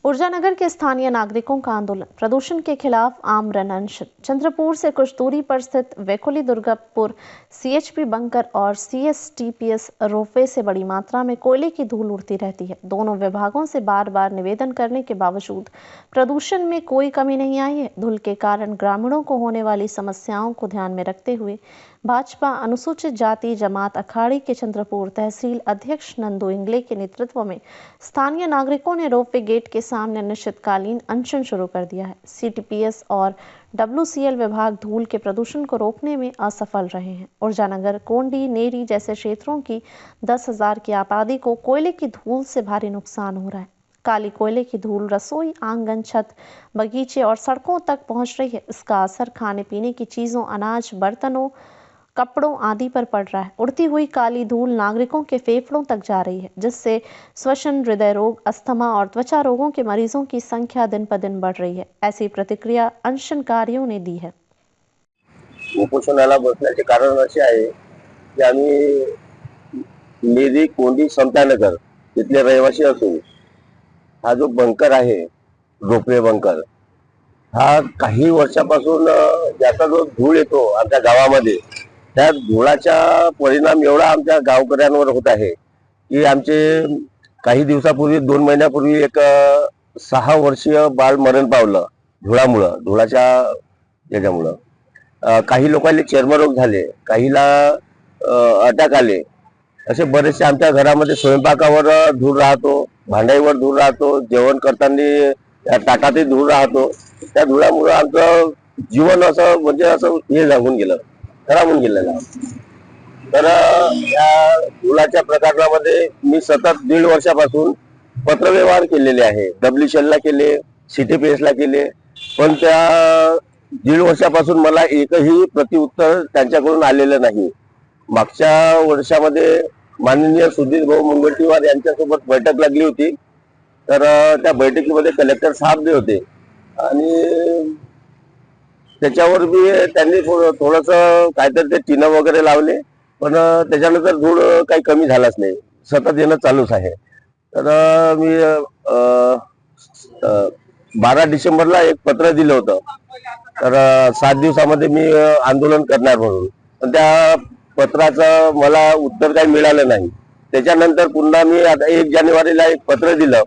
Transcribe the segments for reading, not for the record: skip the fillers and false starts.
ऊर्जानगर के स्थानीय नागरिकों का आंदोलन, प्रदूषण के खिलाफ आमरण अनशन। चंद्रपुर से कुछ दूरी पर स्थित वेकोली दुर्गापुर सीएचपी बंकर और सीएसटीपीएस रोपवे से बड़ी मात्रा में कोयले की धूल उड़ती रहती है। दोनों विभागों से बार बार निवेदन करने के बावजूद प्रदूषण में कोई कमी नहीं आई है। धूल के कारण ग्रामीणों को होने वाली समस्याओं को ध्यान में रखते हुए भाजपा अनुसूचित जाति जमात अखाड़ी के चंद्रपुर तहसील अध्यक्ष नंदू इंगले के नेतृत्व में स्थानीय नागरिकों ने रोपवे गेट के सामने अनिश्चितकालीन अनशन शुरू कर दिया है। सीटीपीएस और डब्ल्यूसीएल विभाग धूल के प्रदूषण को रोकने में असफल रहे हैं। ऊर्जानगर, कोंडी, नेरी जैसे क्षेत्रों की 10,000 की आबादी को कोयले की धूल से भारी नुकसान हो रहा है। काली कोयले की धूल रसोई, आंगन, छत, बगीचे और सड़कों तक पहुंच रही है। इसका असर खाने पीने की चीजों, अनाज, बर्तनों, कपड़ों आदि पर पड़ रहा है। उड़ती हुई काली धूल नागरिकों के फेफड़ों तक जा रही है, जिससे श्वसन, हृदय रोग, अस्थमा और त्वचा रोगों के मरीजों की संख्या दिन पर दिन बढ़ रही है। ऐसी प्रतिक्रिया अनशनकारियों ने दी है। उपोषणाला बसण्याचे कारण असे आहे की आम्ही नेरी, कोंडी, समतानगर इथले रहिवासी असून हा जो बंकर आहे, रोपवे बंकर, हा काही वर्षापासून ज्याचा जो धूळ येतो आमच्या गावामध्ये, त्या धुळाचा परिणाम एवढा आमच्या गावकऱ्यांवर होत आहे की आमचे काही दिवसापूर्वी 2 महिन्यापूर्वी एक 6 वर्षीय बाळ मरण पावलं धुळामुळं, धुळाच्या याच्यामुळं। काही लोकांना चर्मरोग झाले, काहीला अटॅक आले। असे बरेचसे आमच्या घरामध्ये स्वयंपाकावर धूळ राहतो, भांड्यावर धूळ राहतो, जेवण करताना ताटातही धूळ राहतो। त्या धुळामुळं आमचं जीवन असं म्हणजे असं हे लागून गेलं, खराब होऊन गेलेलं। तर या धुळाच्या प्रकरणामध्ये मी सतत 1.5 वर्षापासून पत्रव्यवहार केलेले आहे। डब्ल्यूसीएलला केले, सीटीपीएसला केले, पण त्या 1.5 वर्षापासून मला एकही प्रतिउत्तर त्यांच्याकडून आलेलं नाही। मागच्या वर्षामध्ये माननीय सुधीर भाऊ मुनगंटीवार यांच्यासोबत बैठक लागली होती। तर त्या बैठकीमध्ये कलेक्टर साहेब बी होते आणि त्याच्यावर बी त्यांनी थोडंसं काहीतरी ते टीनं वगैरे लावले, पण त्याच्यानंतर धूळ काही कमी झालाच नाही, सतत येणं चालूच आहे। तर मी 12 डिसेंबरला एक पत्र दिलं होतं, तर 7 दिवसामध्ये मी आंदोलन करणार म्हणून, पण त्या पत्राचं मला उत्तर काही मिळालं नाही। त्याच्यानंतर पुन्हा मी आता 1 जानेवारीला एक पत्र दिलं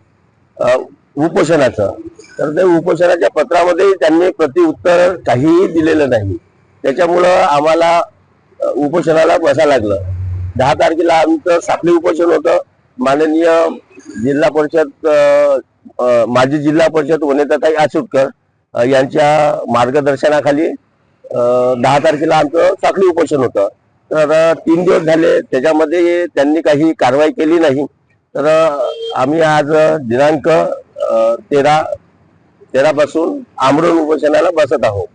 उपोषणाचं, तर त्या उपोषणाच्या पत्रामध्ये त्यांनी प्रतिउत्तर काहीही दिलेलं नाही। त्याच्यामुळं आम्हाला उपोषणाला बसायला लागलं। 10 तारखेला आमचं साखळी उपोषण होतं। माननीय जिल्हा परिषद माजी जिल्हा परिषद वनिताताई आचुटकर यांच्या मार्गदर्शनाखाली 10 तारखेला आमचं साखळी उपोषण होतं। तर 3 दिवस झाले, त्याच्यामध्ये त्यांनी काही कारवाई केली नाही। तर आम्ही आज दिनांक 13 पासून आमरण उपोषणाला बसत आहोत।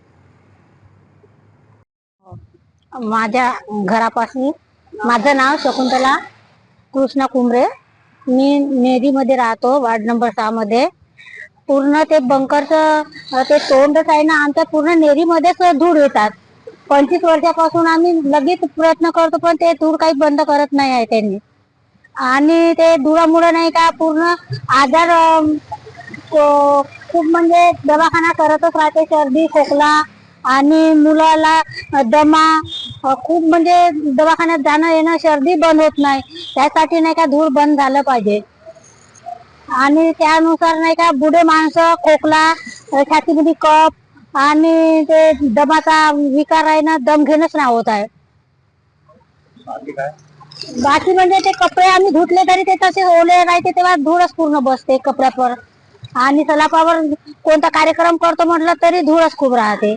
माझ्या घरापासून, माझं नाव शकुंतला कृष्णा कुंभरे, मी नेरी मध्ये राहतो, वार्ड नंबर 6 मध्ये। पूर्ण ते बंकरचं ते तोंडच आहे ना, आमच्या पूर्ण नेरी मध्येच धूळ येतात। 25 वर्षापासून आम्ही लगेच प्रयत्न करतो, पण ते धूळ काही बंद करत नाही आहे त्यांनी। आणि ते धुळामुळे नाही का पूर्ण आजार खूप म्हणजे दवाखाना करतच राहते, सर्दी, खोकला आणि मुलाला दमा, खूप म्हणजे दवाखान्यात जाणं येणं, सर्दी बंद होत नाही। त्यासाठी नाही का धूळ बंद झालं पाहिजे। आणि त्यानुसार नाही का बुढे माणसं खोकला, छातीमध्ये कफ आणि ते दमाचा विकार आहे ना, दम घेणंच नाही होत आहे। बाकी म्हणजे ते कपडे आम्ही धुतले तरी ते तसे ओले राहते, तेव्हा धूळच पूर्ण बसते कपड्यावर। आणि सलापावर कोणता कार्यक्रम करतो म्हटलं तरी धूळच खूप राहते।